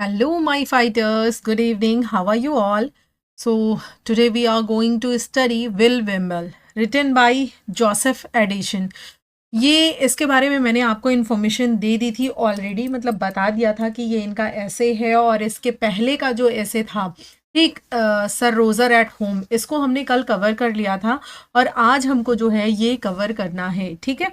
Hello, my fighters. Good evening. How are you all? So, today we are going to study Will Wimble, written by Joseph Addison. ये इसके बारे में मैंने आपको information दे दी थी already, मतलब बता दिया था कि ये इनका ऐसे है। और इसके पहले का जो ऐसे था, ठीक, सर रोज़र एट होम, इसको हमने कल कवर कर लिया था और आज हमको जो है ये कवर करना है। ठीक है,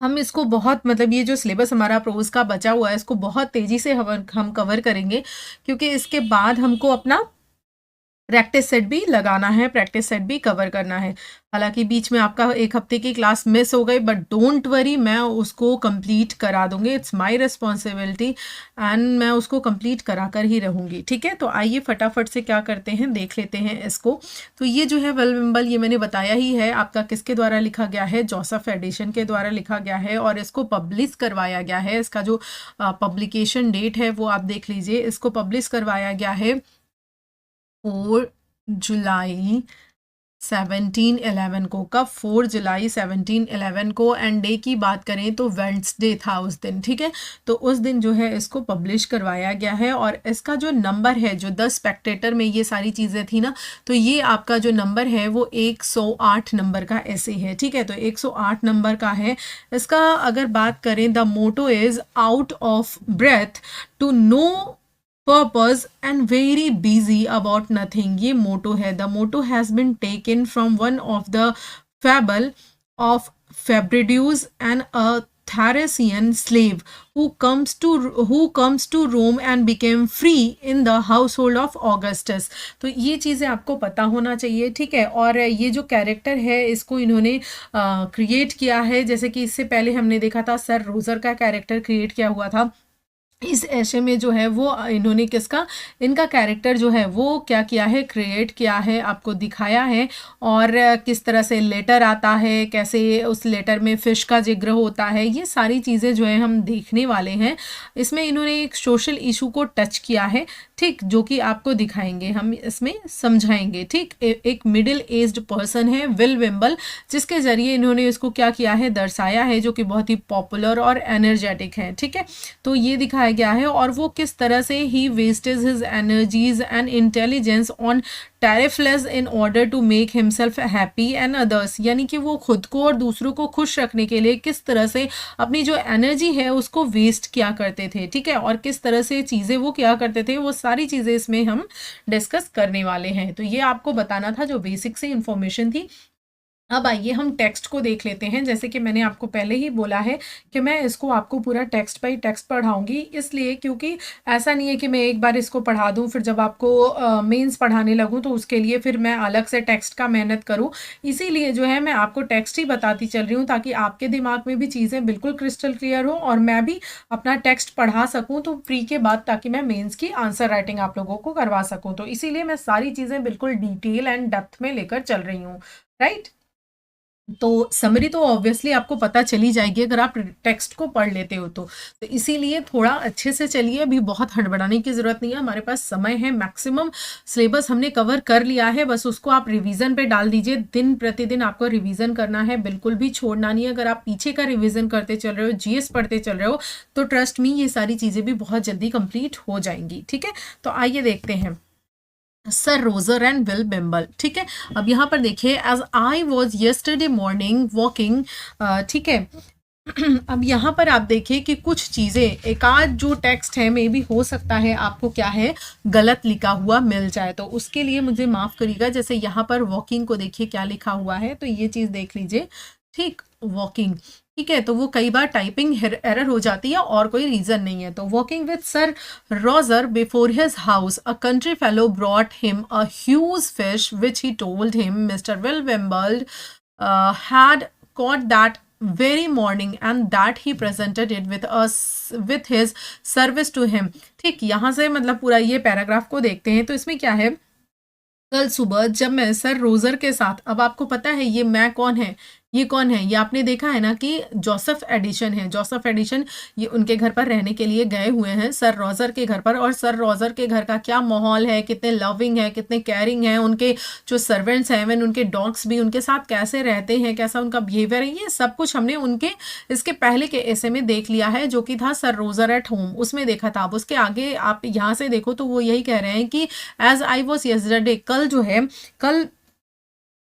हम इसको बहुत, मतलब ये जो सिलेबस हमारा प्रोज का बचा हुआ है इसको बहुत तेज़ी से हम कवर करेंगे, क्योंकि इसके बाद हमको अपना प्रैक्टिस सेट भी लगाना है, प्रैक्टिस सेट भी कवर करना है। हालांकि बीच में आपका एक हफ्ते की क्लास मिस हो गई, बट डोंट वरी, मैं उसको कंप्लीट करा दूंगी। इट्स माय रिस्पॉन्सिबिलिटी एंड मैं उसको कंप्लीट करा कर ही रहूँगी। ठीक है, तो आइए फटाफट से क्या करते हैं, देख लेते हैं इसको। तो ये जो है विल विम्बल, ये मैंने बताया ही है आपका किसके द्वारा लिखा गया है, जोसेफ एडिसन के द्वारा लिखा गया है और इसको पब्लिश करवाया गया है। इसका जो पब्लिकेशन डेट है वो आप देख लीजिए। इसको पब्लिश करवाया गया है 4 जुलाई 1711 को। कब? 4 जुलाई 1711 को। एंड डे की बात करें तो वेडनेसडे था उस दिन। ठीक है, तो उस दिन जो है इसको पब्लिश करवाया गया है। और इसका जो नंबर है, जो 10 स्पेक्टेटर में ये सारी चीज़ें थी ना, तो ये आपका जो नंबर है वो 108 नंबर का ऐसे है। ठीक है, तो 108 नंबर का है। इसका अगर बात करें, the motto is out of breath to no purpose and very busy about nothing. ये मोटो है। The motto has been taken from one of the fable of Phaedrus and a Tharasian slave who comes to Rome and became free in the household of Augustus। तो ये चीज़ें आपको पता होना चाहिए। ठीक है, और ये जो कैरेक्टर है इसको इन्होंने क्रिएट किया है, जैसे कि इससे पहले हमने देखा था सर रोज़र का कैरेक्टर क्रिएट किया हुआ था। इस ऐसे में जो है वो इन्होंने किसका, इनका कैरेक्टर जो है वो क्या किया है, क्रिएट किया है, आपको दिखाया है। और किस तरह से लेटर आता है, कैसे उस लेटर में फ़िश का जिक्र होता है, ये सारी चीज़ें जो है हम देखने वाले हैं। इसमें इन्होंने एक सोशल इशू को टच किया है, ठीक, जो कि आपको दिखाएंगे, हम इसमें समझाएंगे। ठीक, एक मिडिल एज्ड पर्सन है विल विम्बल, जिसके ज़रिए इन्होंने इसको क्या किया है, दर्शाया है, जो कि बहुत ही पॉपुलर और एनर्जेटिक है। ठीक है, तो ये दिखाया गया है। और वो किस तरह से ही wastes his energies and intelligence on trifles in order to make himself happy and others, यानी कि वो खुद को और दूसरों को खुश रखने के लिए किस तरह से अपनी जो एनर्जी है उसको वेस्ट किया करते थे। ठीक है, और किस तरह से चीज़ें वो किया करते थे, वो सारी चीज़ें इसमें हम डिस्कस करने वाले हैं। तो ये आपको बताना था, जो बेसिक से इंफॉर्मेशन थी। अब आइए हम टेक्स्ट को देख लेते हैं। जैसे कि मैंने आपको पहले ही बोला है कि मैं इसको आपको पूरा टेक्स्ट बाय टेक्स्ट पढ़ाऊंगी, इसलिए क्योंकि ऐसा नहीं है कि मैं एक बार इसको पढ़ा दूं फिर जब आपको मेंस पढ़ाने लगूं तो उसके लिए फिर मैं अलग से टेक्स्ट का मेहनत करूं। इसीलिए जो है मैं आपको टेक्स्ट ही बताती चल रही हूँ, ताकि आपके दिमाग में भी चीज़ें बिल्कुल क्रिस्टल क्लियर हो और मैं भी अपना टेक्स्ट पढ़ा सकूँ तो फ्री के बाद, ताकि मैं मेन्स की आंसर राइटिंग आप लोगों को करवा सकूँ। तो इसीलिए मैं सारी चीज़ें बिल्कुल डिटेल एंड डेप्थ में लेकर चल रही हूँ। राइट, तो समरी तो ऑब्वियसली आपको पता चली जाएगी अगर आप टेक्स्ट को पढ़ लेते हो तो इसीलिए थोड़ा अच्छे से चलिए। अभी बहुत हड़बड़ाने की ज़रूरत नहीं है, हमारे पास समय है, मैक्सिमम सिलेबस हमने कवर कर लिया है, बस उसको आप रिवीजन पे डाल दीजिए। दिन प्रतिदिन आपको रिवीजन करना है, बिल्कुल भी छोड़ना नहीं है। अगर आप पीछे का रिवीजन करते चल रहे हो, जीएस पढ़ते चल रहे हो, तो ट्रस्ट मी, ये सारी चीज़ें भी बहुत जल्दी कंप्लीट हो जाएंगी। ठीक है, तो आइए देखते हैं sir Roger and Will Wimble. ठीक है, अब यहाँ पर देखिए, as I was yesterday morning walking. ठीक है, अब यहाँ पर आप देखिए कि कुछ चीज़ें, एक आध जो टेक्स्ट है मे भी हो सकता है आपको क्या है, गलत लिखा हुआ मिल जाए, तो उसके लिए मुझे माफ़ करिएगा। जैसे यहाँ पर वॉकिंग को देखिए क्या लिखा हुआ है, तो ये चीज़ देख लीजिए। ठीक, वॉकिंग, ठीक है, तो वो कई बार टाइपिंग एरर हो जाती है और कोई रीज़न नहीं है। तो walking with Sir Roger before his house a country fellow brought him a huge fish which he told him Mister Will Wimble had caught that very morning and that he presented it with his service to him। ठीक, यहाँ से मतलब पूरा ये paragraph को देखते हैं तो इसमें क्या है, कल सुबह जब मैं सर रोजर के साथ, अब आपको पता है ये मैं कौन है, ये कौन है? ये आपने देखा है ना कि जोसेफ एडिशन है। जोसेफ एडिशन ये उनके घर पर रहने के लिए गए हुए हैं सर रॉजर के घर पर, और सर रॉजर के घर का क्या माहौल है, कितने लविंग है, कितने केयरिंग है, उनके जो सर्वेंट्स हैं इवन उनके डॉग्स भी उनके साथ कैसे रहते हैं, कैसा उनका बिहेवियर है, ये सब कुछ हमने उनके इसके पहले के ऐसे में देख लिया है, जो कि था सर रोजर एट होम, उसमें देखा था। अब उसके आगे आप यहाँ से देखो तो वो यही कह रहे हैं कि एज आई वॉज यस्टरडे, कल जो है, कल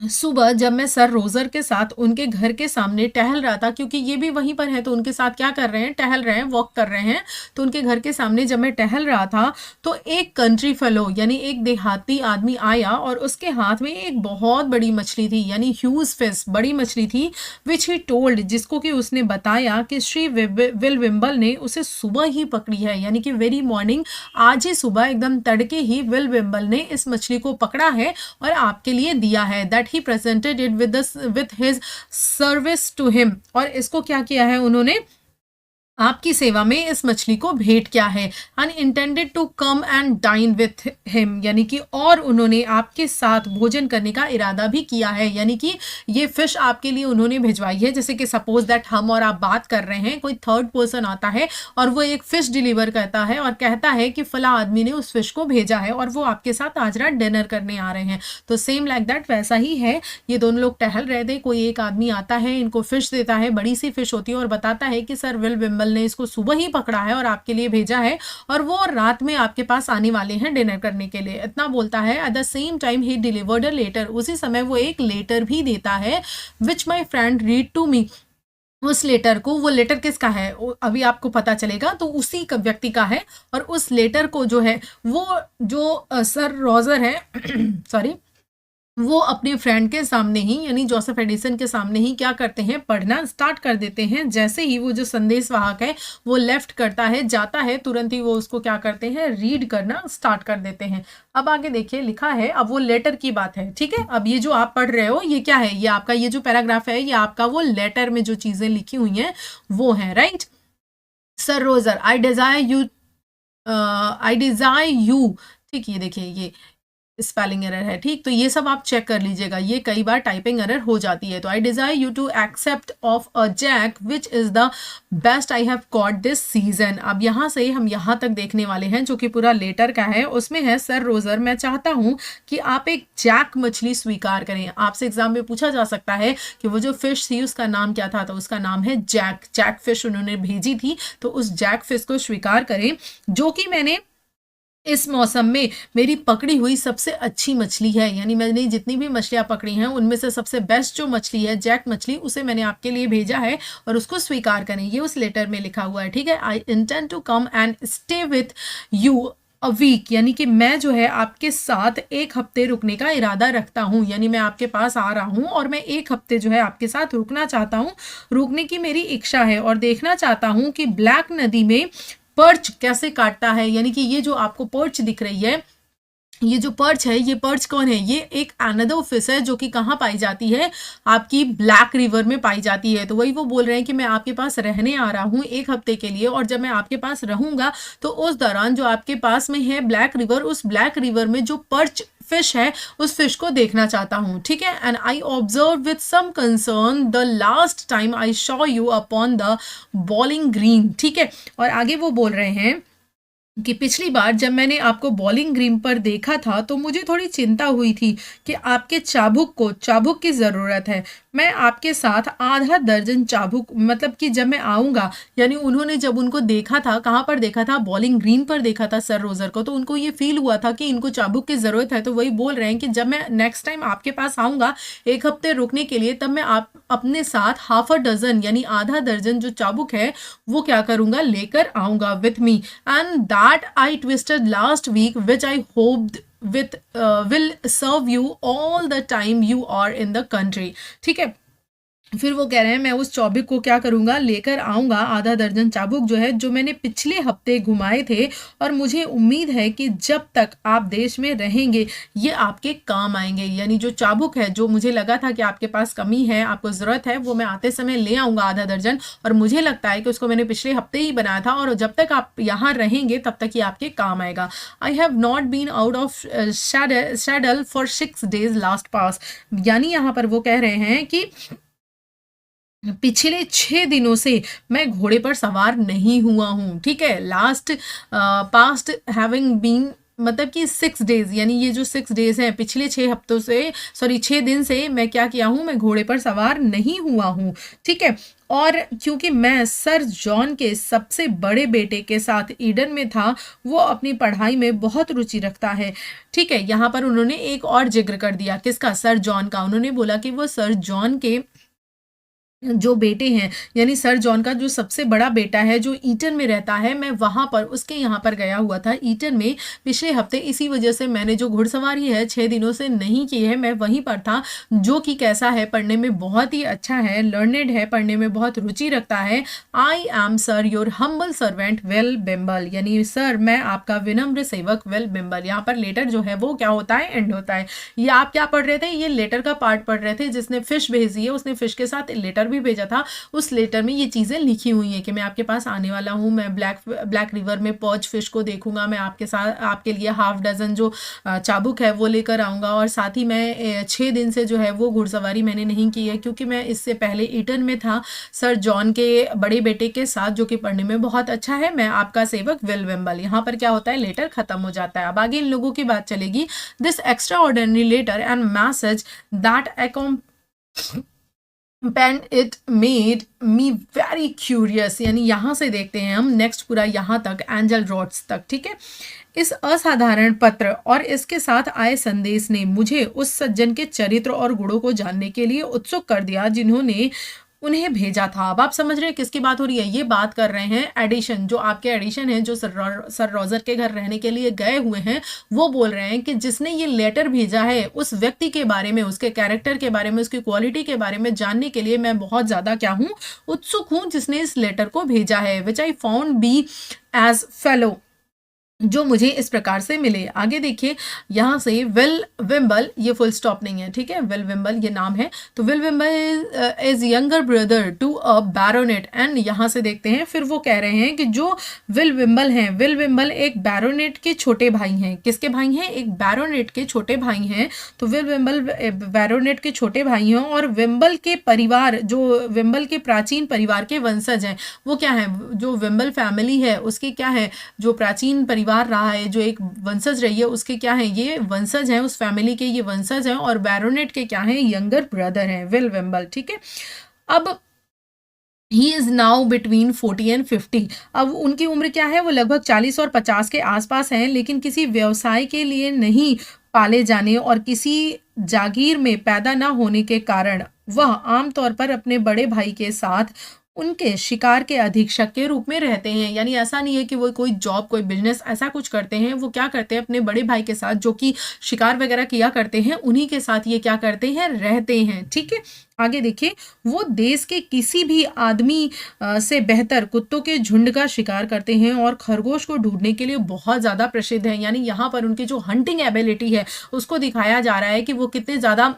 सुबह जब मैं सर रोजर के साथ उनके घर के सामने टहल रहा था, क्योंकि ये भी वहीं पर है तो उनके साथ क्या कर रहे हैं, टहल रहे हैं, वॉक कर रहे हैं, तो उनके घर के सामने जब मैं टहल रहा था तो एक कंट्री फेलो यानी एक देहाती आदमी आया और उसके हाथ में एक बहुत बड़ी मछली थी, यानी ह्यूज फिश, बड़ी मछली थी, विच ही टोल्ड, जिसको कि उसने बताया कि श्री विल विम्बल ने उसे सुबह ही पकड़ी है, यानी कि वेरी मॉर्निंग, आज ही सुबह एकदम तड़के ही विल विम्बल ने इस मछली को पकड़ा है और आपके लिए दिया है, that he presented it with his service to him, और इसको क्या किया है उन्होंने, आपकी सेवा में इस मछली को भेंट किया है, unintended to come and dine with him, यानी कि और उन्होंने आपके साथ भोजन करने का इरादा भी किया है, यानी कि ये फिश आपके लिए उन्होंने भिजवाई है। जैसे कि सपोज दैट हम और आप बात कर रहे हैं, कोई थर्ड पर्सन आता है और वो एक फिश डिलीवर करता है और कहता है कि फला आदमी ने उस फिश को भेजा है और वो आपके साथ आज रात डिनर करने आ रहे हैं, तो सेम लाइक दैट वैसा ही है। ये दोनों लोग टहल रहे थे, कोई एक आदमी आता है, इनको फिश देता है, बड़ी सी फिश होती है, और बताता है कि सर विल विम्बल ने इसको सुबह ही पकड़ा है और आपके लिए भेजा है और वो रात में आपके पास आने वाले हैं डिनर करने के लिए, इतना बोलता है। At the same time he delivered a letter, उसी समय वो एक लेटर भी देता है, which my friend read to me, उस लेटर को, वो लेटर किसका है अभी आपको पता चलेगा, तो उसी का व्यक्ति का है, और उस लेटर को जो है वो जो सर रॉजर है सॉरी वो अपने फ्रेंड के सामने ही यानी जोसेफ एडिसन के सामने ही क्या करते हैं, पढ़ना स्टार्ट कर देते हैं। जैसे ही वो जो संदेश वाहक है वो लेफ्ट करता है, जाता है, तुरंत ही वो उसको क्या करते हैं, रीड करना स्टार्ट कर देते हैं। अब आगे देखिए लिखा है, अब वो लेटर की बात है, ठीक है। अब ये जो आप पढ़ रहे हो ये क्या है, ये आपका ये जो पैराग्राफ है ये आपका वो लेटर में जो चीजें लिखी हुई हैं वो है, right. Sir Roger, I desire you, ठीक, ये देखिए ये स्पेलिंग एरर है, ठीक, तो ये सब आप चेक कर लीजिएगा, ये कई बार टाइपिंग एरर हो जाती है। तो I desire you to accept of a jack which is the best I have caught this season. अब यहाँ से हम यहाँ तक देखने वाले हैं जो कि पूरा लेटर का है, उसमें है सर रोजर, मैं चाहता हूँ कि आप एक जैक मछली स्वीकार करें। आपसे एग्जाम में पूछा जा सकता है कि वो जो फिश थी उसका नाम क्या था, तो उसका नाम है जैक, जैक फिश उन्होंने भेजी थी, तो उस जैक फिश को स्वीकार करें जो कि मैंने इस मौसम में मेरी पकड़ी हुई सबसे अच्छी मछली है, यानी मैंने जितनी भी मछलियां पकड़ी हैं उनमें से सबसे बेस्ट जो मछली है जैक मछली, उसे मैंने आपके लिए भेजा है और उसको स्वीकार करें, ये उस लेटर में लिखा हुआ है, ठीक है। I intend to come and stay with you a week, यानी कि मैं जो है आपके साथ एक हफ्ते रुकने का इरादा रखता हूँ, यानी मैं आपके पास आ रहा हूँ और मैं एक हफ्ते जो है आपके साथ रुकना चाहता हूँ, रुकने की मेरी इच्छा है, और देखना चाहता हूँ कि ब्लैक नदी में पर्च कैसे काटता है, यानी कि ये जो आपको पर्च दिख रही है, ये जो पर्च है, ये पर्च कौन है, ये एक अनदर फिश है जो कि कहाँ पाई जाती है, आपकी ब्लैक रिवर में पाई जाती है। तो वही वो बोल रहे हैं कि मैं आपके पास रहने आ रहा हूँ एक हफ्ते के लिए, और जब मैं आपके पास रहूंगा तो उस दौरान जो आपके पास में है ब्लैक रिवर, उस ब्लैक रिवर में जो पर्च फिश है उस फिश को देखना चाहता हूँ, ठीक है। And I observe with some concern the last time I saw you upon the bowling green, ठीक है। और आगे वो बोल रहे हैं कि पिछली बार जब मैंने आपको बॉलिंग ग्रीन पर देखा था तो मुझे थोड़ी चिंता हुई थी कि आपके चाबुक की ज़रूरत है। मैं आपके साथ आधा दर्जन चाबुक, मतलब कि जब मैं आऊँगा, यानी उन्होंने जब उनको देखा था, कहाँ पर देखा था, बॉलिंग ग्रीन पर देखा था सर रोजर को, तो उनको ये फील हुआ था कि इनको चाबुक की ज़रूरत है। तो वही बोल रहे हैं कि जब मैं नेक्स्ट टाइम आपके पास आऊँगा एक हफ्ते रुकने के लिए, तब मैं आप अपने साथ हाफ अ डजन यानी आधा दर्जन जो चाबुक है वो क्या करूँगा, लेकर आऊँगा with me, and that I twisted last week which I hoped with will serve you all the time you are in the country, ठीक है। फिर वो कह रहे हैं मैं उस चाबुक को क्या करूँगा, लेकर आऊँगा, आधा दर्जन चाबुक जो है जो मैंने पिछले हफ्ते घुमाए थे, और मुझे उम्मीद है कि जब तक आप देश में रहेंगे ये आपके काम आएंगे। यानी जो चाबुक है जो मुझे लगा था कि आपके पास कमी है, आपको ज़रूरत है, वो मैं आते समय ले आऊँगा आधा दर्जन, और मुझे लगता है कि उसको मैंने पिछले हफ्ते ही बनाया था, और जब तक आप यहाँ रहेंगे तब तक ये आपके काम आएगा। I have not been out of saddle for 6 days last past, यानी यहाँ पर वो कह रहे हैं कि पिछले 6 दिनों से मैं घोड़े पर सवार नहीं हुआ हूँ, ठीक है। पास्ट हैविंग बीन, मतलब कि 6 डेज, यानी ये जो 6 डेज हैं, पिछले 6 हफ्तों से, सॉरी 6 दिन से मैं क्या किया हूँ, मैं घोड़े पर सवार नहीं हुआ हूँ, ठीक है। और क्योंकि मैं सर जॉन के सबसे बड़े बेटे के साथ ईडन में था, वो अपनी पढ़ाई में बहुत रुचि रखता है, ठीक है। यहाँ पर उन्होंने एक और जिक्र कर दिया, किसका, सर जॉन का। उन्होंने बोला कि वो सर जॉन के जो बेटे हैं, यानी सर जॉन का जो सबसे बड़ा बेटा है जो ईटन में रहता है, मैं वहां पर उसके यहाँ पर गया हुआ था ईटन में पिछले हफ्ते। इसी वजह से मैंने जो घुड़सवारी है 6 दिनों से नहीं की है, मैं वहीं पर था। जो कि कैसा है, पढ़ने में बहुत ही अच्छा है, लर्नेड है, पढ़ने में बहुत रुचि रखता है। I am sir your humble servant Will Wimble, यानी सर मैं आपका विनम्र सेवक वेल बिम्बल। यहाँ पर लेटर जो है वो क्या होता है, एंड होता है। ये आप क्या पढ़ रहे थे, ये लेटर का पार्ट पढ़ रहे थे। जिसने फिश भेजी है उसने फिश के साथ लेटर भी भेजा था। उस लेटर में ये चीज़ें लिखी हुई हैं कि मैं आपके पास आने वाला हूँ, मैं ब्लैक रिवर में पर्च फिश को देखूंगा, मैं आपके साथ आपके लिए हाफ डजन जो चाबुक है वो लेकर आऊँगा। और साथ ही मैं 6 दिन से जो है वो घुड़सवारी मैंने नहीं की है, क्योंकि मैं इससे पहले ईटन में था सर जॉन के बड़े बेटे के साथ, जो कि पढ़ने में बहुत अच्छा है। मैं आपका सेवक विल विम्बल। यहाँ पर क्या होता है, लेटर खत्म हो जाता है। अब आगे इन लोगों की बात चलेगी। This extraordinary letter and message that pen it made me very curious, यानी यहाँ से देखते हैं हम नेक्स्ट पूरा यहाँ तक, एंजल रॉड्स तक, ठीक है। इस असाधारण पत्र और इसके साथ आए संदेश ने मुझे उस सज्जन के चरित्र और गुणों को जानने के लिए उत्सुक कर दिया जिन्होंने उन्हें भेजा था। अब आप समझ रहे हैं किसकी बात हो रही है, ये बात कर रहे हैं एडिशन, जो आपके एडिशन हैं, जो सर रॉजर के घर रहने के लिए गए हुए हैं। वो बोल रहे हैं कि जिसने ये लेटर भेजा है उस व्यक्ति के बारे में, उसके कैरेक्टर के बारे में, उसकी क्वालिटी के बारे में जानने के लिए मैं बहुत ज़्यादा क्या हूँ, उत्सुक हूँ, जिसने इस लेटर को भेजा है। Which I found be as fellow, जो मुझे इस प्रकार से मिले। आगे देखिए यहाँ से विल विम्बल, ये फुल स्टॉप नहीं है, ठीक है, विल विम्बल ये नाम है। तो Will Wimble is younger brother to a baronet, and यहाँ से देखते हैं फिर वो कह रहे हैं कि जो विल विम्बल हैं, विल विम्बल एक बैरोनेट के छोटे भाई हैं। किसके भाई हैं, एक बैरोनेट के छोटे भाई हैं। तो विल विम्बल बैरोनेट के छोटे भाई हैं, और विम्बल के परिवार, जो विम्बल के प्राचीन परिवार के वंशज हैं, वो क्या है, जो विम्बल फैमिली है उसकी क्या है, जो प्राचीन परिवार रहा है, जो एक वंशज रही है, उसके क्या है, ये वंशज हैं, उस फैमिली के ये वंशज हैं। और बैरोनेट के क्या हैं, यंगर ब्रदर हैं, विल विम्बल, ठीक है। अब he is now between 40 and 50। अब उनकी उम्र क्या है, वो लगभग 40 और 50 के आसपास हैं, लेकिन किसी व्यवसाय के लिए नहीं पाले जाने और किसी जागीर में पैदा ना होने के कारण वह आमतौर पर अपने बड़े भाई के साथ उनके शिकार के अधीक्षक के रूप में रहते हैं। यानी ऐसा नहीं है कि वो कोई जॉब, कोई बिजनेस ऐसा कुछ करते हैं, वो क्या करते हैं, अपने बड़े भाई के साथ, जो कि शिकार वगैरह किया करते हैं, उन्हीं के साथ ये क्या करते हैं, रहते हैं, ठीक है। आगे देखिए, वो देश के किसी भी आदमी से बेहतर कुत्तों के झुंड का शिकार करते हैं और खरगोश को ढूंढने के लिए बहुत ज़्यादा प्रसिद्ध है। यानी यहाँ पर उनकी जो हंटिंग एबिलिटी है उसको दिखाया जा रहा है कि वो कितने ज़्यादा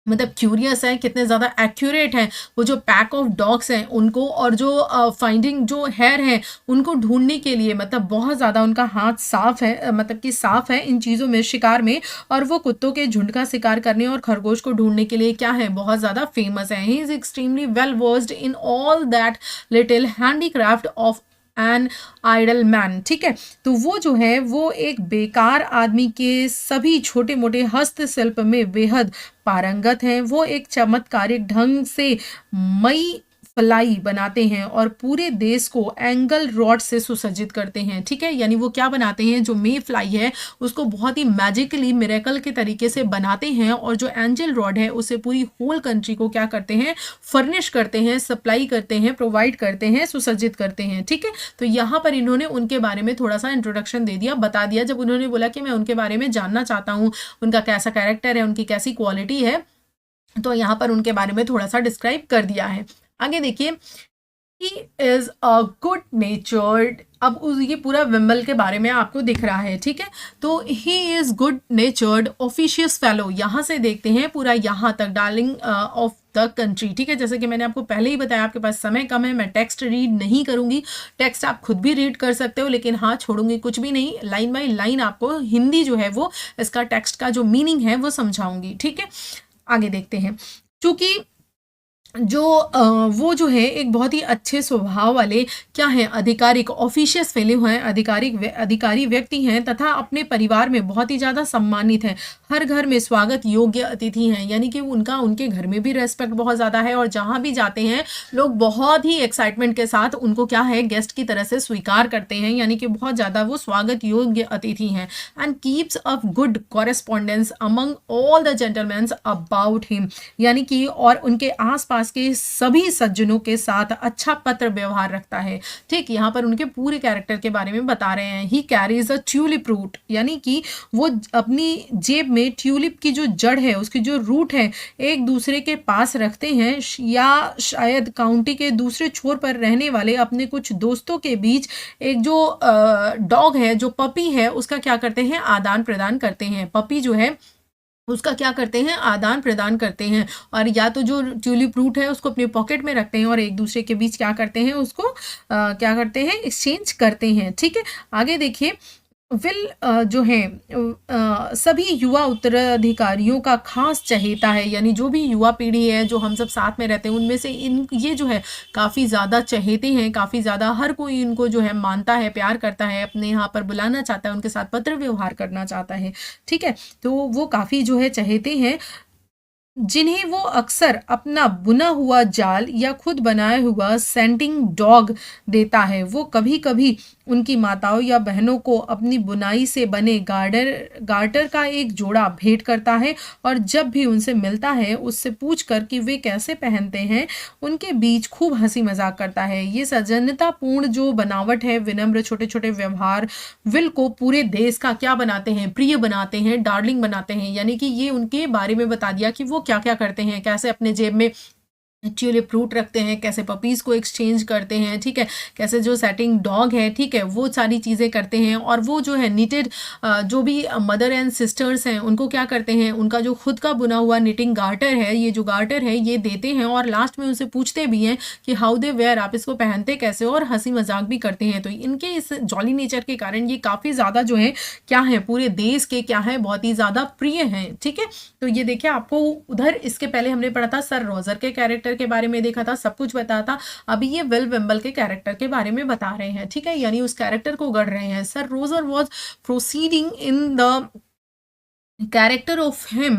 मतलब क्यूरियस है, कितने ज़्यादा एक्यूरेट हैं। वो जो पैक ऑफ डॉग्स हैं उनको, और जो फाइंडिंग जो हेयर हैं उनको ढूंढने के लिए, मतलब बहुत ज़्यादा उनका हाथ साफ है, मतलब कि साफ है इन चीज़ों में, शिकार में। और वो कुत्तों के झुंड का शिकार करने और खरगोश को ढूंढने के लिए क्या है, बहुत ज़्यादा फेमस है। He is extremely well versed in all that little handicraft of an idle man, ठीक है। तो वो जो है वो एक बेकार आदमी के सभी छोटे मोटे हस्तशिल्प में बेहद पारंगत हैं। वो एक चमत्कारिक ढंग से मई फ्लाई बनाते हैं और पूरे देश को एंगल रॉड से सुसज्जित करते हैं, ठीक है। यानी वो क्या बनाते हैं, जो मे फ्लाई है उसको बहुत ही मैजिकली मिरेकल के तरीके से बनाते हैं, और जो एंजल रॉड है उसे पूरी होल कंट्री को क्या करते हैं, फर्निश करते हैं, सप्लाई करते हैं, प्रोवाइड करते हैं, सुसज्जित करते हैं, ठीक है। तो यहाँ पर इन्होंने उनके बारे में थोड़ा सा इंट्रोडक्शन दे दिया, बता दिया। जब उन्होंने बोला कि मैं उनके बारे में जानना चाहता हूँ, उनका कैसा कैरेक्टर है, उनकी कैसी क्वालिटी है, तो यहाँ पर उनके बारे में थोड़ा सा डिस्क्राइब कर दिया है। आगे देखिए, ही इज अ गुड नेचर्ड। अब ये पूरा विम्बल के बारे में आपको दिख रहा है, ठीक है। तो he is good natured officious fellow, यहाँ से देखते हैं पूरा यहाँ तक, डार्लिंग ऑफ द कंट्री, ठीक है। जैसे कि मैंने आपको पहले ही बताया, आपके पास समय कम है, मैं टेक्स्ट रीड नहीं करूंगी। टेक्स्ट आप खुद भी रीड कर सकते हो, लेकिन हाँ छोड़ूंगी कुछ भी नहीं, लाइन बाय लाइन आपको हिंदी जो है वो इसका टेक्स्ट का जो मीनिंग है वो समझाऊंगी, ठीक है। आगे देखते हैं, चूंकि वो जो है एक बहुत ही अच्छे स्वभाव वाले क्या हैं, आधिकारिक ऑफिशियस फेले हुए हैं, अधिकारी व्यक्ति हैं तथा अपने परिवार में बहुत ही ज़्यादा सम्मानित हैं। हर घर में स्वागत योग्य अतिथि हैं, यानी कि उनका उनके घर में भी रेस्पेक्ट बहुत ज़्यादा है और जहाँ भी जाते हैं लोग बहुत ही एक्साइटमेंट के साथ उनको क्या है, गेस्ट की तरह से स्वीकार करते हैं, यानी कि बहुत ज़्यादा वो स्वागत योग्य अतिथि हैं। And keeps a good correspondence among all the gentleman about him, यानी कि और उनके आसपास के सभी सज्जनों के साथ अच्छा पत्र व्यवहार रखता है। ठीक, यहाँ पर उनके पूरे कैरेक्टर के बारे में बता रहे हैं। He carries a tulip root, यानी कि वो अपनी जेब में ट्यूलिप की जो जड़ है, उसकी जो रूट है, एक दूसरे के पास रखते हैं, या शायद काउंटी के दूसरे छोर पर रहने वाले अपने कुछ दोस्तों के बीच एक जो डॉग है, जो पपी है, उसका क्या करते हैं, आदान प्रदान करते हैं। पपी जो है उसका क्या करते हैं, आदान प्रदान करते हैं, और या तो जो ट्यूलिप रूट है उसको अपने पॉकेट में रखते हैं और एक दूसरे के बीच क्या करते हैं, उसको क्या करते हैं, एक्सचेंज करते हैं। ठीक है, आगे देखिए। विल जो है सभी युवा उत्तराधिकारियों का खास चहेता है, यानी जो भी युवा पीढ़ी है, जो हम सब साथ में रहते हैं, उनमें से ये जो है काफ़ी ज़्यादा चहेते हैं, काफ़ी ज़्यादा हर कोई इनको जो है मानता है, प्यार करता है, अपने यहाँ पर बुलाना चाहता है, उनके साथ पत्र व्यवहार करना चाहता है। ठीक है, तो वो काफ़ी जो है चहेते हैं, जिन्हें वो अक्सर अपना बुना हुआ जाल या खुद बनाया हुआ सेंटिंग डॉग देता है। वो कभी कभी उनकी माताओं या बहनों को अपनी बुनाई से बने गार्टर का एक जोड़ा भेंट करता है, और जब भी उनसे मिलता है उससे पूछ कर कि वे कैसे पहनते हैं, उनके बीच खूब हंसी मजाक करता है। ये सजनतापूर्ण जो बनावट है, विनम्र छोटे छोटे व्यवहार विल को पूरे देश का क्या बनाते हैं, प्रिय बनाते हैं, डार्लिंग बनाते हैं। यानी कि ये उनके बारे में बता दिया कि वो क्या क्या करते हैं, कैसे अपने जेब में ट्यूलिप फ्रूट रखते हैं, कैसे पपीज़ को एक्सचेंज करते हैं, ठीक है, कैसे जो सेटिंग डॉग है, ठीक है, वो सारी चीज़ें करते हैं। और वो जो है निटेड जो भी मदर एंड सिस्टर्स हैं उनको क्या करते हैं, उनका जो खुद का बुना हुआ निटिंग गार्टर है, ये जो गार्टर है ये देते हैं, और लास्ट में उनसे पूछते भी हैं कि हाउ दे वेयर, आप इसको पहनते कैसे, और हंसी मजाक भी करते हैं। तो इनके इस जॉली नेचर के कारण ये काफ़ी ज़्यादा जो है क्या है, पूरे देश के क्या है, बहुत ही ज़्यादा प्रिय हैं। ठीक है, तो ये देखिए, आपको उधर इसके पहले हमने पढ़ा था सर रोजर के कैरेक्टर के बारे में, देखा था, सब कुछ बताया था। अभी ये विल विम्बल के कैरेक्टर के बारे में बता रहे हैं। ठीक है, यानी उस कैरेक्टर को गढ़ रहे हैं। Sir Roger was proceeding in the character of him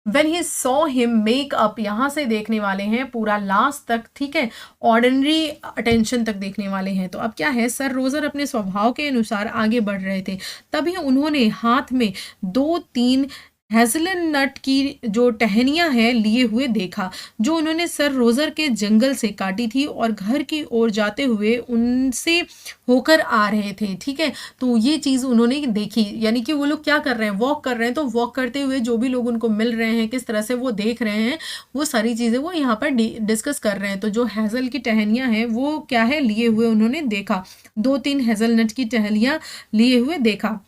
when he saw him make up, यहाँ से देखने वाले हैं पूरा लास्ट तक। ठीक है, ऑर्डिनरी अटेंशन तक देखने वाले हैं। तो अब क्या है, सर रोजर अपने स्वभाव के अनुसार आगे बढ़ रहे थे, तभी उन्होंने हाथ में 2-3 हेज़लनट की जो टहनियाँ हैं लिए हुए देखा, जो उन्होंने सर रोजर के जंगल से काटी थी और घर की ओर जाते हुए उनसे होकर आ रहे थे। ठीक है, तो ये चीज़ उन्होंने देखी, यानी कि वो लोग क्या कर रहे हैं, वॉक कर रहे हैं, तो वॉक करते हुए जो भी लोग उनको मिल रहे हैं, किस तरह से वो देख रहे हैं, वो सारी चीज़ें वो यहाँ पर डिस्कस कर रहे हैं। तो जो हेज़ल की टहनियाँ हैं वो क्या है, लिए हुए उन्होंने देखा, 2-3 हेज़लनट की टहनियाँ लिए हुए देखा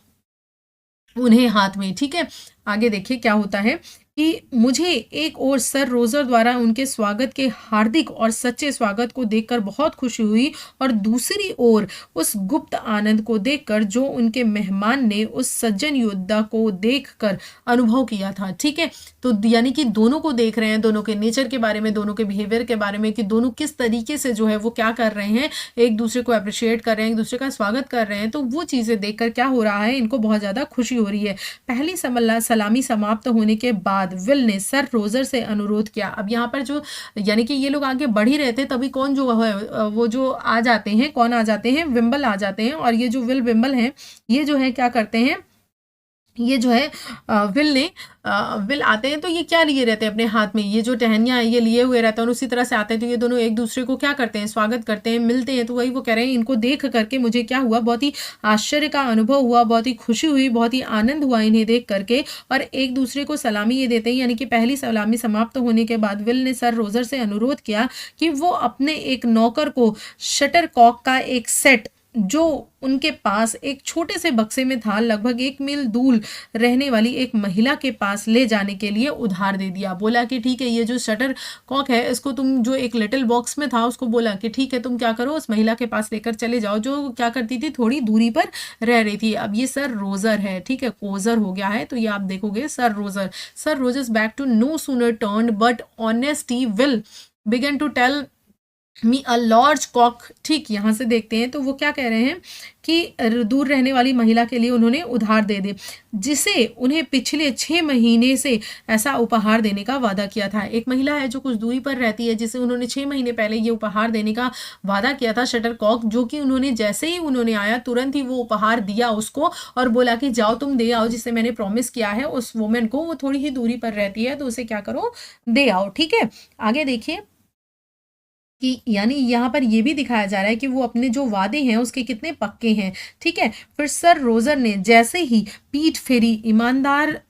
उन्हें हाथ में। ठीक है, आगे देखिए क्या होता है कि मुझे एक और सर रोजर द्वारा उनके स्वागत के हार्दिक और सच्चे स्वागत को देखकर बहुत खुशी हुई, और दूसरी ओर उस गुप्त आनंद को देखकर जो उनके मेहमान ने उस सज्जन योद्धा को देखकर अनुभव किया था। ठीक है, तो यानी कि दोनों को देख रहे हैं, दोनों के नेचर के बारे में, दोनों के बिहेवियर के बारे में, कि दोनों किस तरीके से जो है वो क्या कर रहे हैं, एक दूसरे को अप्रिशिएट कर रहे हैं, एक दूसरे का स्वागत कर रहे हैं। तो वो चीज़ें देखकर क्या हो रहा है, इनको बहुत ज़्यादा खुशी हो रही है। पहली सलामी समाप्त होने के बाद विल ने सर रोजर से अनुरोध किया। अब यहाँ पर जो यानी कि ये लोग आगे बढ़ ही रहे थे, तभी कौन जो है वो जो आ जाते हैं, कौन आ जाते हैं, विम्बल आ जाते हैं। और ये जो विल विम्बल हैं, ये जो है क्या करते हैं, ये जो है विल आते हैं, तो ये क्या लिए रहते हैं अपने हाथ में, ये जो टहनियाँ ये लिए हुए रहते हैं, और उसी तरह से आते हैं। तो ये दोनों एक दूसरे को क्या करते हैं, स्वागत करते हैं, मिलते हैं। तो वही वो कह रहे हैं, इनको देख करके मुझे क्या हुआ, बहुत ही आश्चर्य का अनुभव हुआ, बहुत ही खुशी हुई, बहुत ही आनंद हुआ इन्हें देख करके। और एक दूसरे को सलामी ये देते हैं, यानी कि पहली सलामी समाप्त होने के बाद विल ने सर रोजर से अनुरोध किया कि वो अपने एक नौकर को शटरकॉक का एक सेट, जो उनके पास एक छोटे से बक्से में था, लगभग 1 मील दूर रहने वाली एक महिला के पास ले जाने के लिए उधार दे दिया। बोला कि ठीक है, ये जो शटर कॉक है इसको तुम, जो एक लिटिल बॉक्स में था, उसको बोला कि ठीक है, तुम क्या करो, उस महिला के पास लेकर चले जाओ, जो क्या करती थी, थोड़ी दूरी पर रह रही थी। अब ये सर रोजर है, ठीक है, कोजर हो गया है, तो ये आप देखोगे sir Roger. Sir Roger's back to no sooner turn but honesty will begin to tell me a large cock. ठीक, यहाँ से देखते हैं तो वो क्या कह रहे हैं कि दूर रहने वाली महिला के लिए उन्होंने उधार दे दे, जिसे उन्हें पिछले 6 महीने से ऐसा उपहार देने का वादा किया था। एक महिला है जो कुछ दूरी पर रहती है, जिसे उन्होंने 6 महीने पहले ये उपहार देने का वादा किया था, शटरकॉक, जो कि उन्होंने जैसे ही उन्होंने आया तुरंत ही वो उपहार दिया उसको और बोला कि जाओ तुम दे आओ, जिसे मैंने प्रॉमिस किया है उस वुमेन को, वो थोड़ी ही दूरी पर रहती है तो उसे क्या करो, दे आओ। ठीक है, आगे देखिए कि यानी यहाँ पर ये भी दिखाया जा रहा है कि वो अपने जो वादे हैं उसके कितने पक्के हैं। ठीक है, फिर सर रोजर ने जैसे ही पीठ फेरी, ईमानदार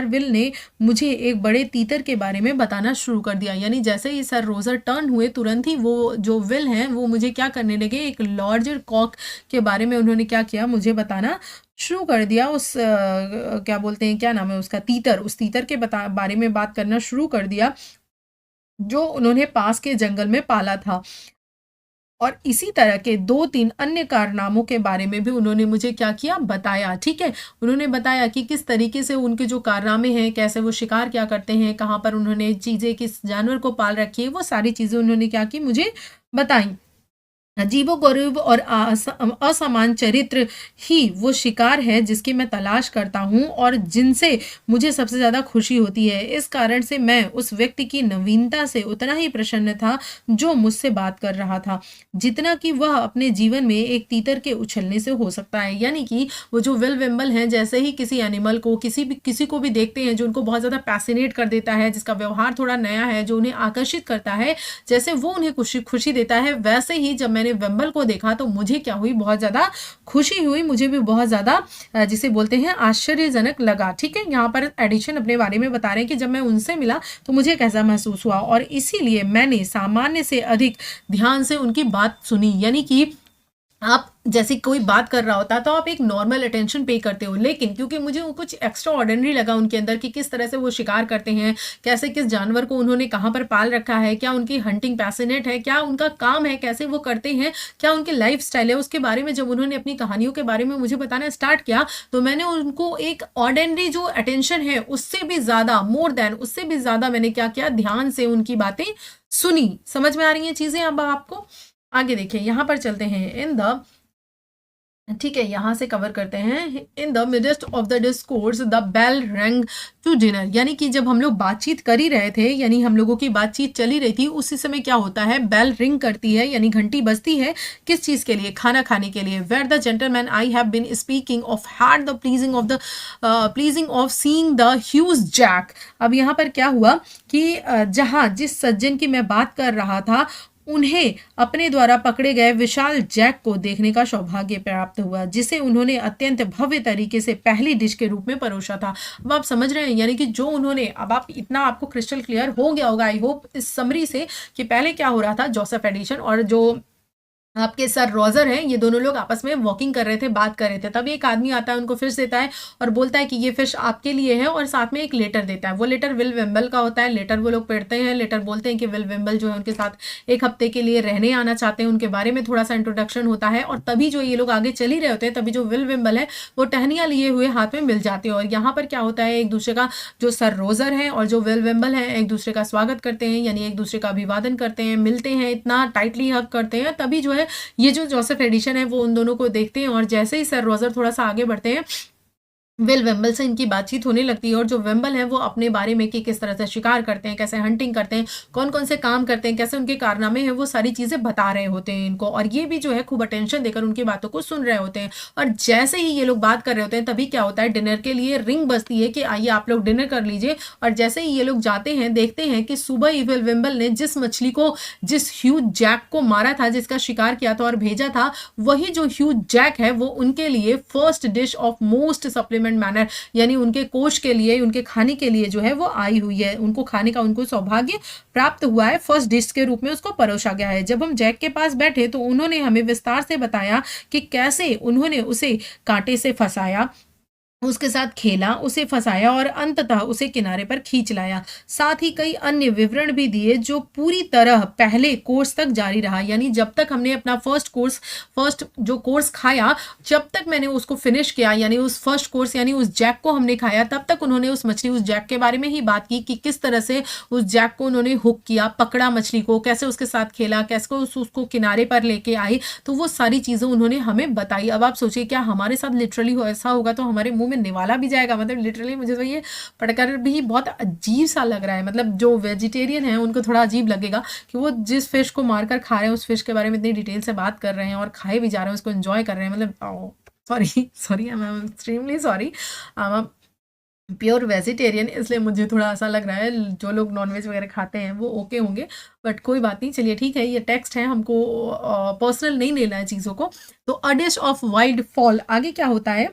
विल ने मुझे एक बड़े तीतर के बारे में बताना शुरू कर दिया। यानी जैसे ही सर रोजर टर्न हुए तुरंत ही वो जो विल हैं वो मुझे क्या करने लगे, एक लार्जर कॉक के बारे में उन्होंने क्या किया, मुझे बताना शुरू कर दिया। क्या बोलते हैं, क्या नाम है उसका, तीतर, उस तीतर के बारे में बात करना शुरू कर दिया जो उन्होंने पास के जंगल में पाला था। और इसी तरह के 2-3 अन्य कारनामों के बारे में भी उन्होंने मुझे क्या किया, बताया। ठीक है, उन्होंने बताया कि किस तरीके से उनके जो कारनामे हैं, कैसे वो शिकार क्या करते हैं, कहाँ पर उन्होंने चीज़ें, किस जानवर को पाल रखी है, वो सारी चीज़ें उन्होंने क्या की, मुझे बताई। अजीबोगरीब और असमान चरित्र ही वो शिकार है जिसकी मैं तलाश करता हूँ और जिनसे मुझे सबसे ज़्यादा खुशी होती है। इस कारण से मैं उस व्यक्ति की नवीनता से उतना ही प्रसन्न था जो मुझसे बात कर रहा था, जितना कि वह अपने जीवन में एक तीतर के उछलने से हो सकता है। यानी कि वो जो विल विम्बल हैं, जैसे ही किसी एनिमल को, किसी को भी देखते हैं जो उनको बहुत ज़्यादा पैसिनेट कर देता है, जिसका व्यवहार थोड़ा नया है, जो उन्हें आकर्षित करता है, जैसे वो उन्हें खुशी देता है, वैसे ही जब मैंने वेम्बल को देखा तो मुझे क्या हुई, बहुत ज़्यादा खुशी हुई, मुझे भी बहुत ज़्यादा जिसे बोलते हैं आश्चर्यजनक लगा। ठीक है, यहाँ पर एडिशन अपने बारे में बता रहे हैं कि जब मैं उनसे मिला तो मुझे कैसा महसूस हुआ और इसीलिए मैंने सामान्य से अधिक ध्यान से उनकी बात सुनी। यानी कि आप जैसे कोई बात कर रहा होता तो आप एक नॉर्मल अटेंशन पे करते हो, लेकिन क्योंकि मुझे कुछ एक्स्ट्रा ऑर्डिनरी लगा उनके अंदर कि किस तरह से वो शिकार करते हैं, कैसे किस जानवर को उन्होंने कहाँ पर पाल रखा है, क्या उनकी हंटिंग पैशनेट है, क्या उनका काम है, कैसे वो करते हैं, क्या उनकी लाइफ स्टाइल है, उसके बारे में जब उन्होंने अपनी कहानियों के बारे में मुझे बताना स्टार्ट किया तो मैंने उनको एक ऑर्डिनरी जो अटेंशन है उससे भी ज़्यादा, मोर देन उससे भी ज़्यादा मैंने क्या किया, ध्यान से उनकी बातें सुनी। समझ में आ रही हैं चीज़ें अब आपको? आगे देखिए, यहाँ पर चलते हैं इन द, ठीक है, यहाँ से कवर करते हैं। In the midst of the discourse the bell rang to dinner. यानी कि जब हम लोग बातचीत कर ही रहे थे, यानी हम लोगों की बातचीत चली रही थी, उसी समय क्या होता है, बेल रिंग करती है, यानी घंटी बजती है। किस चीज़ के लिए, खाना खाने के लिए। Where the gentleman I have been speaking of had the pleasing of seeing the huge jack. अब यहाँ पर क्या हुआ कि जहाँ जिस सज्जन की मैं बात कर रहा था उन्हें अपने द्वारा पकड़े गए विशाल जैक को देखने का सौभाग्य प्राप्त हुआ, जिसे उन्होंने अत्यंत भव्य तरीके से पहली डिश के रूप में परोसा था। अब आप समझ रहे हैं, यानी कि जो उन्होंने, अब आप इतना आपको क्रिस्टल क्लियर हो गया होगा आई होप इस समरी से कि पहले क्या हो रहा था, जोसेफ एडिशन और जो आपके सर रोजर हैं, ये दोनों लोग आपस में वॉकिंग कर रहे थे, बात कर रहे थे। तब एक आदमी आता है, उनको फिश देता है और बोलता है कि ये फिश आपके लिए है और साथ में एक लेटर देता है। वो लेटर विल वेम्बल का होता है। लेटर वो लोग पढ़ते हैं, लेटर बोलते हैं कि विल वेम्बल जो है उनके साथ 1 हफ्ते के लिए रहने आना चाहते हैं, उनके बारे में थोड़ा सा इंट्रोडक्शन होता है। और तभी जो ये लोग आगे चल ही रहे होते हैं, तभी जो विल वेम्बल है वो टहनियाँ लिए हुए हाथ में मिल जाते हैं। और यहाँ पर क्या होता है, एक दूसरे का, जो सर रोजर है और जो विल वेम्बल है, एक दूसरे का स्वागत करते हैं, यानी एक दूसरे का अभिवादन करते हैं, मिलते हैं, इतना टाइटली हग करते हैं। तभी जो है ये जो जोसेफ एडिशन है वो उन दोनों को देखते हैं और जैसे ही सर रोजर थोड़ा सा आगे बढ़ते हैं, विल वेम्बल से इनकी बातचीत होने लगती है। और जो वेम्बल है वो अपने बारे में कि किस तरह से शिकार करते हैं, कैसे हंटिंग करते हैं, कौन कौन से काम करते हैं, कैसे उनके कारनामे हैं, वो सारी चीज़ें बता रहे होते हैं इनको। और ये भी जो है खूब अटेंशन देकर उनकी बातों को सुन रहे होते हैं। और जैसे ही ये लोग बात कर रहे होते हैं तभी क्या होता है, डिनर के लिए रिंग बजती है कि आइए आप लोग डिनर कर लीजिए। और जैसे ही ये लोग जाते हैं, देखते हैं कि सुबह ही विल वेम्बल ने जिस मछली को, जिस ह्यूज जैक को मारा था, जिसका शिकार किया था और भेजा था, वही जो ह्यूज जैक है वो उनके लिए first dish of most supplement manner, यानी उनके कोष के लिए, उनके खाने के लिए जो है वो आई हुई है। उनको खाने का उनको सौभाग्य प्राप्त हुआ है, फर्स्ट डिश के रूप में उसको परोसा गया है। जब हम जैक के पास बैठे तो उन्होंने हमें विस्तार से बताया कि कैसे उन्होंने उसे कांटे से फंसाया, उसके साथ खेला, उसे फँसाया और अंततः उसे किनारे पर खींच लाया। साथ ही कई अन्य विवरण भी दिए जो पूरी तरह पहले कोर्स तक जारी रहा। यानी जब तक हमने अपना फर्स्ट जो कोर्स खाया, जब तक मैंने उसको फिनिश किया, यानी उस फर्स्ट कोर्स यानी उस जैक को हमने खाया, तब तक उन्होंने उस मछली, उस जैक के बारे में ही बात की कि किस तरह से उस जैक को उन्होंने हुक किया, पकड़ा मछली को, कैसे उसके साथ खेला, कैसे उसको किनारे पर लेके आए। तो वो सारी चीज़ें उन्होंने हमें बताई। अब आप सोचिए क्या हमारे साथ लिटरली ऐसा होगा तो हमारे मुंह में निवाला भी जाएगा। मतलब लिटरली मुझे तो ये पढ़कर भी बहुत अजीब सा लग रहा है। मतलब जो वेजिटेरियन है उनको थोड़ा अजीब लगेगा कि वो जिस फिश को मारकर खा रहे हैं, उस फिश के बारे में इतनी डिटेल से बात कर रहे हैं और खाए भी जा रहे हैं, उसको एंजॉय कर रहे हैं। मतलब sorry I am extremely sorry, pure vegetarian, इसलिए मुझे थोड़ा ऐसा लग रहा है। जो लोग नॉनवेज वगैरह खाते हैं वो ओके होंगे, बट कोई बात नहीं, चलिए ठीक है, ये टेक्स्ट है, हमको पर्सनल नहीं लेना है चीज़ों को। तो अ डिश ऑफ वाइल्ड फॉल, आगे क्या होता है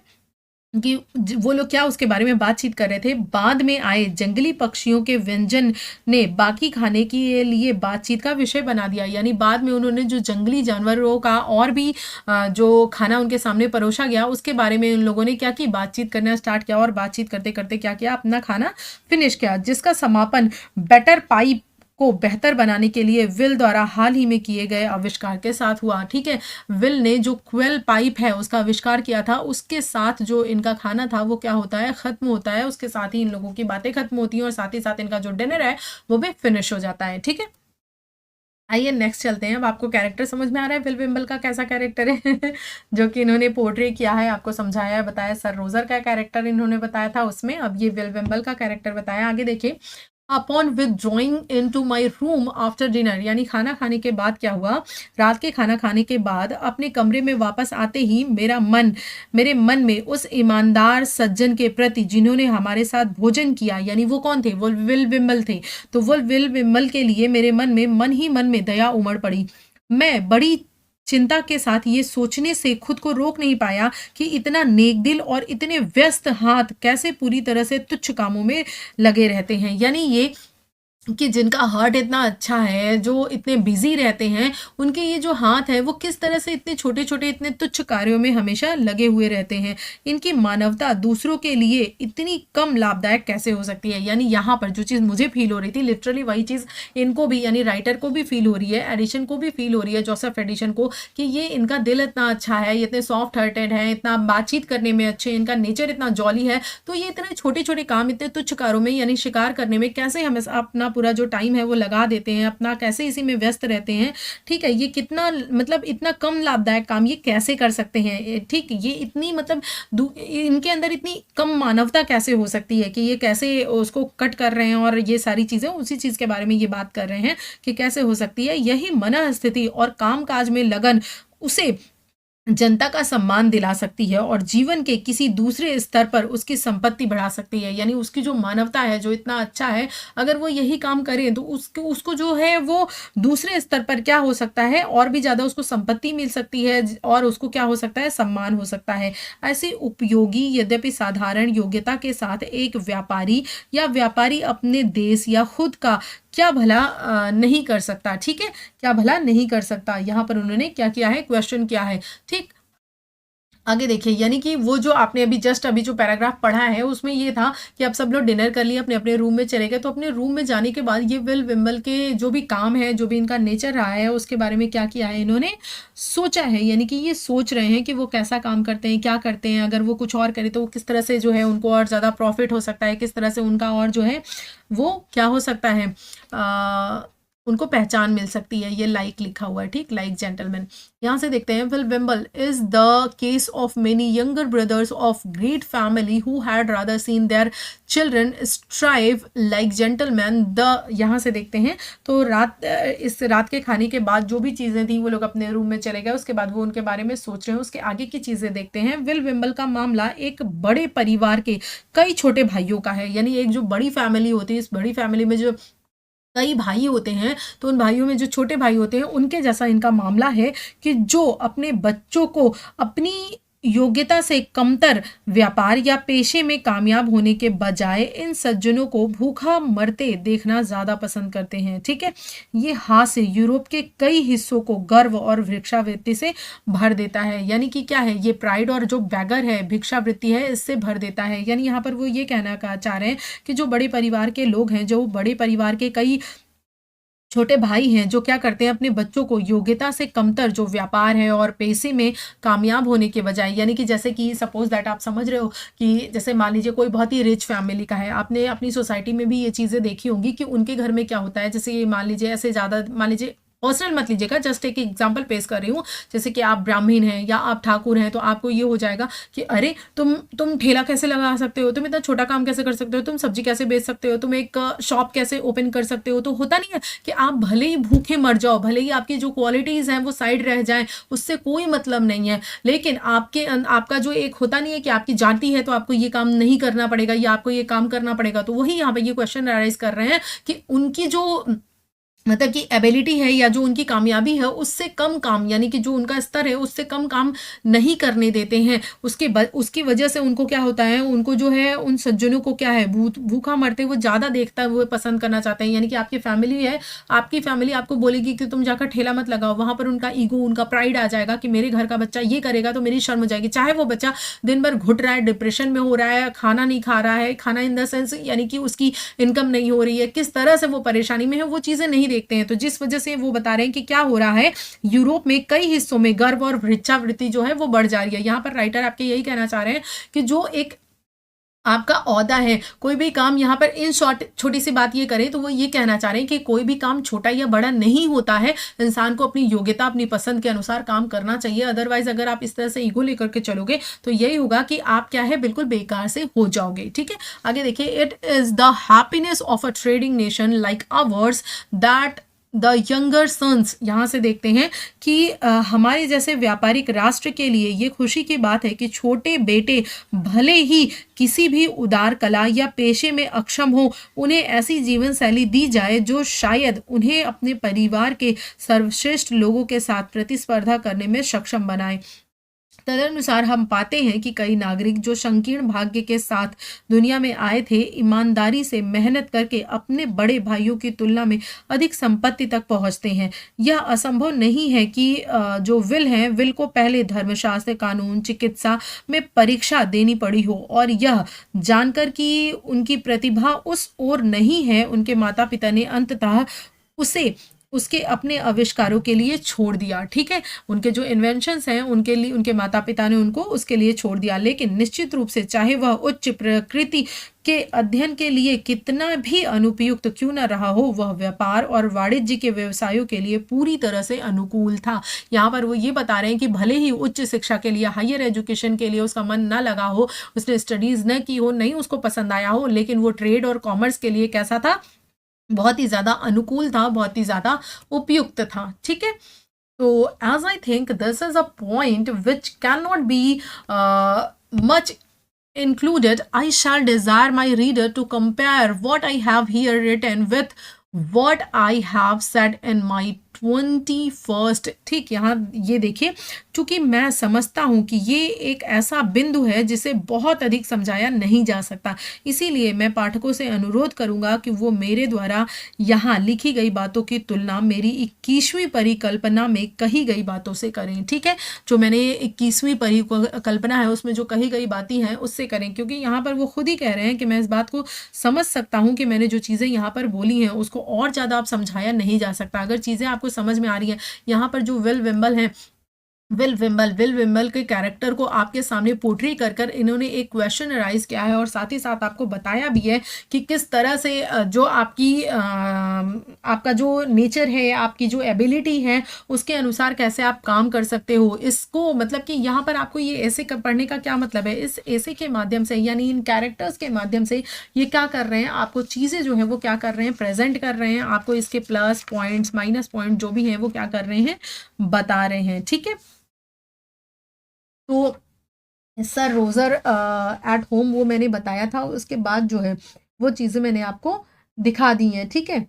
कि वो लोग क्या उसके बारे में बातचीत कर रहे थे। बाद में आए जंगली पक्षियों के व्यंजन ने बाकी खाने के लिए बातचीत का विषय बना दिया। यानी बाद में उन्होंने जो जंगली जानवरों का और भी जो खाना उनके सामने परोसा गया, उसके बारे में उन लोगों ने क्या की, बातचीत करना स्टार्ट किया और बातचीत करते करते क्या किया, अपना खाना फिनिश किया, जिसका समापन बेटर पाई को बेहतर बनाने के लिए विल द्वारा हाल ही में किए गए आविष्कार के साथ हुआ। ठीक है, विल ने जो क्वेल पाइप है उसका आविष्कार किया था, उसके साथ जो इनका खाना था वो क्या होता है, खत्म होता है। उसके साथ ही इन लोगों की बातें खत्म होती हैं और साथ ही साथ इनका जो डिनर है वो भी फिनिश हो जाता है। ठीक है, आइए नेक्स्ट चलते हैं। अब आपको कैरेक्टर समझ में आ रहा है विल विम्बल का कैसा कैरेक्टर है जो कि इन्होंने पोर्ट्रे किया है, आपको समझाया है, बताया। सर रोजर का कैरेक्टर इन्होंने बताया था उसमें, अब ये विल विम्बल का कैरेक्टर बताया। आगे देखिए, upon withdrawing into my room after dinner, यानी खाना खाने के बाद क्या हुआ, रात के खाना खाने के बाद अपने कमरे में वापस आते ही मेरे मन में उस ईमानदार सज्जन के प्रति जिन्होंने हमारे साथ भोजन किया, यानी वो कौन थे, वो विल विमल थे। तो वो विल विमल के लिए मेरे मन में दया उमड़ पड़ी। मैं बड़ी चिंता के साथ ये सोचने से खुद को रोक नहीं पाया कि इतना नेक दिल और इतने व्यस्त हाथ कैसे पूरी तरह से तुच्छ कामों में लगे रहते हैं। यानी ये कि जिनका हार्ट इतना अच्छा है, जो इतने बिजी रहते हैं, उनके ये जो हाथ है वो किस तरह से इतने छोटे छोटे इतने तुच्छ कार्यों में हमेशा लगे हुए रहते हैं। इनकी मानवता दूसरों के लिए इतनी कम लाभदायक कैसे हो सकती है। यानी यहाँ पर जो चीज़ मुझे फील हो रही थी, लिटरली वही चीज़ इनको भी, यानी राइटर को भी फील हो रही है, एडिशन को भी फील हो रही है, जोसेफ एडिशन को, कि ये इनका दिल इतना अच्छा है, ये इतने सॉफ्ट हार्टेड है, इतना बातचीत करने में अच्छे, इनका नेचर इतना जॉली है, तो ये इतने छोटे छोटे काम, इतने तुच्छ कार्यों में यानी शिकार करने में कैसे हम अपना पूरा जो टाइम है वो लगा देते हैं, अपना कैसे इसी में व्यस्त रहते हैं। ठीक है, ये कितना मतलब इतना कम लाभदायक काम ये कैसे कर सकते हैं। ठीक, ये इतनी मतलब इनके अंदर इतनी कम मानवता कैसे हो सकती है कि ये कैसे उसको कट कर रहे हैं, और ये सारी चीज़ें उसी चीज़ के बारे में ये बात कर रहे हैं कि कैसे हो सकती है। यही मन स्थिति और काम काज में लगन उसे जनता का सम्मान दिला सकती है और जीवन के किसी दूसरे स्तर पर उसकी संपत्ति बढ़ा सकती है। यानी उसकी जो मानवता है, जो इतना अच्छा है, अगर वो यही काम करें तो उसको जो है वो दूसरे स्तर पर क्या हो सकता है, और भी ज़्यादा उसको संपत्ति मिल सकती है और उसको क्या हो सकता है, सम्मान हो सकता है। ऐसे उपयोगी यद्यपि साधारण योग्यता के साथ एक व्यापारी अपने देश या खुद का क्या भला नहीं कर सकता। ठीक है, क्या भला नहीं कर सकता, यहाँ पर उन्होंने क्या किया है, क्वेश्चन किया है। ठीक, आगे देखिए, यानी कि वो जो आपने अभी जो पैराग्राफ पढ़ा है उसमें ये था कि अब सब लोग डिनर कर लिए, अपने अपने रूम में चले गए। तो अपने रूम में जाने के बाद ये विल विम्बल के जो भी काम है, जो भी इनका नेचर रहा है, उसके बारे में क्या किया है, इन्होंने सोचा है। यानी कि ये सोच रहे हैं कि वो कैसा काम करते हैं, क्या करते हैं, अगर वो कुछ और करे तो वो किस तरह से जो है उनको और ज़्यादा प्रॉफिट हो सकता है, किस तरह से उनका और जो है वो क्या हो सकता है, उनको पहचान मिल सकती है। ये लाइक लिखा हुआ है, ठीक, लाइक जेंटलमैन। यहाँ से देखते हैं, Will Wimble is the case of many younger brothers of great family who had rather seen their children starve like gentleman. यहाँ से देखते हैं, तो इस रात के खाने के बाद जो भी चीज़ें थी वो लोग अपने रूम में चले गए, उसके बाद वो उनके बारे में सोच रहे हैं। उसके आगे की चीज़ें देखते हैं। विल विम्बल का मामला एक बड़े परिवार के कई छोटे भाइयों का है। यानी एक जो बड़ी फैमिली होती है, इस बड़ी फैमिली में जो कई भाई होते हैं, तो उन भाइयों में जो छोटे भाई होते हैं उनके जैसा इनका मामला है कि जो अपने बच्चों को अपनी योग्यता से कमतर व्यापार या पेशे में कामयाब होने के बजाय इन सज्जनों को भूखा मरते देखना ज्यादा पसंद करते हैं। ठीक है, ये हास्य यूरोप के कई हिस्सों को गर्व और भिक्षावृत्ति से भर देता है। यानी कि क्या है, ये प्राइड और जो बैगर है, भिक्षावृत्ति है, इससे भर देता है। यानी यहाँ पर वो ये कहना चाह रहे हैं कि जो बड़े परिवार के लोग हैं, जो बड़े परिवार के कई छोटे भाई हैं, जो क्या करते हैं, अपने बच्चों को योग्यता से कमतर जो व्यापार है और पेशे में कामयाब होने के बजाय, यानी कि जैसे कि सपोज दैट आप समझ रहे हो कि जैसे मान लीजिए कोई बहुत ही रिच फैमिली का है, आपने अपनी सोसाइटी में भी ये चीज़ें देखी होंगी कि उनके घर में क्या होता है, जैसे मान लीजिए ऐसे ज़्यादा, मान लीजिए पर्सनल मत लीजिएगा, जस्ट एक एग्जांपल पेश कर रही हूँ। जैसे कि आप ब्राह्मण हैं या आप ठाकुर हैं, तो आपको ये हो जाएगा कि अरे तुम ठेला कैसे लगा सकते हो, तुम इतना छोटा काम कैसे कर सकते हो, तुम सब्जी कैसे बेच सकते हो, तुम एक शॉप कैसे ओपन कर सकते हो। तो होता नहीं है कि आप भले ही भूखे मर जाओ, भले ही आपकी जो क्वालिटीज़ हैं वो साइड रह जाएं, उससे कोई मतलब नहीं है, लेकिन आपका जो एक होता नहीं है कि आपकी जाति है तो आपको ये काम नहीं करना पड़ेगा या आपको ये काम करना पड़ेगा। तो वही यहाँ पे ये क्वेश्चन अराइज कर रहे हैं कि उनकी जो मतलब कि एबिलिटी है या जो उनकी कामयाबी है उससे कम काम, यानी कि जो उनका स्तर है उससे कम काम नहीं करने देते हैं। उसकी वजह से उनको क्या होता है, उनको जो है उन सज्जनों को क्या है, भूखा मरते हुए ज़्यादा देखता है, वो पसंद करना चाहते हैं। यानी कि आपकी फैमिली है, आपकी फैमिली आपको बोलेगी कि तुम जाकर ठेला मत लगाओ, वहाँ पर उनका ईगो, उनका प्राइड आ जाएगा कि मेरे घर का बच्चा ये करेगा तो मेरी शर्म हो जाएगी। चाहे वो बच्चा दिन भर घुट रहा है, डिप्रेशन में हो रहा है, खाना नहीं खा रहा है, खाना इन द सेंस यानी कि उसकी इनकम नहीं हो रही है, किस तरह से वो परेशानी में है, वो चीज़ें नहीं देखते हैं। तो जिस वजह से वो बता रहे हैं कि क्या हो रहा है, यूरोप में कई हिस्सों में गर्व और भिक्षावृत्ति जो है वो बढ़ जा रही है। यहाँ पर राइटर आपके यही कहना चाह रहे हैं कि जो एक आपका ओहदा है, कोई भी काम, यहाँ पर इन शॉर्ट छोटी सी बात ये करें तो वो ये कहना चाह रहे हैं कि कोई भी काम छोटा या बड़ा नहीं होता है, इंसान को अपनी योग्यता, अपनी पसंद के अनुसार काम करना चाहिए। अदरवाइज अगर आप इस तरह से ईगो लेकर के चलोगे तो यही होगा कि आप क्या है, बिल्कुल बेकार से हो जाओगे। ठीक है, आगे देखिए, it is the happiness of a trading nation like ours that the younger sons, यहाँ से देखते हैं कि हमारे जैसे व्यापारिक राष्ट्र के लिए ये खुशी की बात है कि छोटे बेटे भले ही किसी भी उदार कला या पेशे में अक्षम हो, उन्हें ऐसी जीवन शैली दी जाए जो शायद उन्हें अपने परिवार के सर्वश्रेष्ठ लोगों के साथ प्रतिस्पर्धा करने में सक्षम बनाए। तदनुसार हम पाते हैं कि कई नागरिक जो संकीर्ण भाग्य के साथ दुनिया में आए थे, ईमानदारी से मेहनत करके अपने बड़े भाइयों की तुलना में अधिक संपत्ति तक पहुंचते हैं। यह असंभव नहीं है कि जो विल हैं, विल को पहले धर्मशास्त्र, कानून, चिकित्सा में परीक्षा देनी पड़ी हो, और यह जानकर कि उनकी प्रतिभा उस ओर नहीं है, उनके माता पिता ने अंततः उसे उसके अपने आविष्कारों के लिए छोड़ दिया। ठीक है, उनके जो इन्वेंशंस हैं उनके लिए उनके माता पिता ने उनको उसके लिए छोड़ दिया। लेकिन निश्चित रूप से चाहे वह उच्च प्रकृति के अध्ययन के लिए कितना भी अनुपयुक्त क्यों न रहा हो, वह व्यापार और वाणिज्य के व्यवसायों के लिए पूरी तरह से अनुकूल था। यहाँ पर वो ये बता रहे हैं कि भले ही उच्च शिक्षा के लिए, हायर एजुकेशन के लिए उसका मन न लगा हो, उसने स्टडीज न की हो, नहीं उसको पसंद आया हो, लेकिन वो ट्रेड और कॉमर्स के लिए कैसा था, बहुत ही ज़्यादा अनुकूल था, बहुत ही ज़्यादा उपयुक्त था। ठीक है, तो as I think this is a point which can not be much included. I shall desire my reader to compare what I have here written with what I have said in my 21st। ठीक, यहाँ ये देखिए, चूंकि मैं समझता हूँ कि ये एक ऐसा बिंदु है जिसे बहुत अधिक समझाया नहीं जा सकता, इसीलिए मैं पाठकों से अनुरोध करूंगा कि वो मेरे द्वारा यहाँ लिखी गई बातों की तुलना मेरी 21वीं परिकल्पना में कही गई बातों से करें। ठीक है, जो मैंने 21वीं परिकल्पना है उसमें जो कही गई बातें हैं उससे करें, क्योंकि यहाँ पर वो खुद ही कह रहे हैं कि मैं इस बात को समझ सकता हूँ कि मैंने जो चीज़ें यहाँ पर बोली हैं उसको और ज़्यादा आप समझाया नहीं जा सकता। अगर चीज़ें आपको समझ में आ रही है, यहाँ पर जो विल विम्बल है, विल विम्बल के कैरेक्टर को आपके सामने पोर्ट्री कर कर इन्होंने एक क्वेश्चन राइज किया है, और साथ ही साथ आपको बताया भी है कि किस तरह से जो आपका जो नेचर है, आपकी जो एबिलिटी है, उसके अनुसार कैसे आप काम कर सकते हो। इसको मतलब कि यहाँ पर आपको ये ऐसे पढ़ने का क्या मतलब है, इस ऐसे के माध्यम से, यानी इन कैरेक्टर्स के माध्यम से ये क्या कर रहे हैं, आपको चीज़ें जो है वो क्या कर रहे हैं, प्रेजेंट कर रहे हैं, आपको इसके प्लस पॉइंट्स, माइनस पॉइंट जो भी हैं वो क्या कर रहे हैं, बता रहे हैं। ठीक है, तो सर रोजर एट होम वो मैंने बताया था, उसके बाद जो है वो चीज़ें मैंने आपको दिखा दी हैं। ठीक है,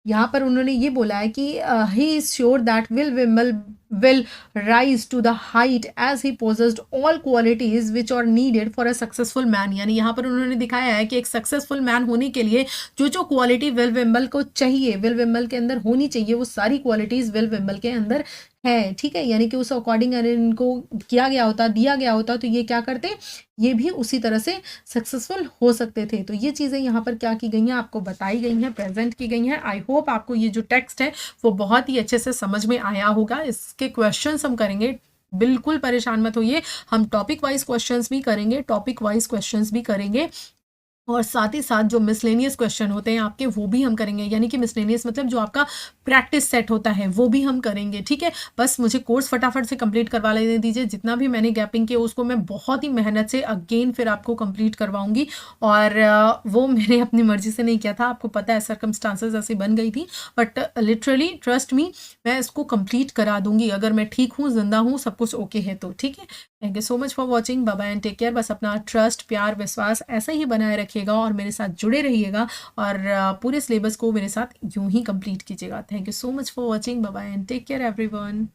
यहाँ पर उन्होंने ये बोला है कि he is sure that Will Wimble will rise to the height as he possessed all qualities which are needed for a successful man। यानी यहाँ पर उन्होंने दिखाया है कि एक सक्सेसफुल मैन होने के लिए जो जो क्वालिटी विल विम्बल को चाहिए, विल विम्बल के अंदर होनी चाहिए, वो सारी क्वालिटीज़ विल विम्बल के अंदर है। ठीक है, यानी कि उस अकॉर्डिंग अगर इनको किया गया होता, दिया गया होता, तो ये क्या करते, ये भी उसी तरह से सक्सेसफुल हो सकते थे। तो ये चीज़ें यहाँ पर क्या की गई हैं, आपको बताई गई हैं, प्रेजेंट की गई हैं। आई होप आपको ये जो टेक्स्ट है वो बहुत ही अच्छे से समझ में आया होगा। इसके क्वेश्चंस हम करेंगे, बिल्कुल परेशान मत होइए, हम टॉपिक वाइज क्वेश्चंस भी करेंगे, टॉपिक वाइज क्वेश्चंस भी करेंगे, और साथ ही साथ जो मिसलेनियस क्वेश्चन होते हैं आपके वो भी हम करेंगे। यानी कि मिसलेनियस मतलब जो आपका प्रैक्टिस सेट होता है वो भी हम करेंगे। ठीक है, बस मुझे कोर्स फटाफट से कंप्लीट करवा लेने दीजिए। जितना भी मैंने गैपिंग किया उसको मैं बहुत ही मेहनत से अगेन फिर आपको कंप्लीट करवाऊंगी, और वो मैंने अपनी मर्जी से नहीं किया था, आपको पता है सर्कमस्टांसेस ऐसी बन गई थी, बट लिटरली ट्रस्ट मी मैं इसको कंप्लीट करा दूंगी अगर मैं ठीक हूँ, जिंदा हूँ, सब कुछ ओके है तो। ठीक है, thank you so much for watching, bye bye and take care. बस अपना ट्रस्ट, प्यार, विश्वास ऐसा ही बनाए रखिएगा और मेरे साथ जुड़े रहिएगा, और पूरे सिलेबस को मेरे साथ यूं ही कंप्लीट कीजिएगा। Thank you so much for watching, bye bye and take care everyone.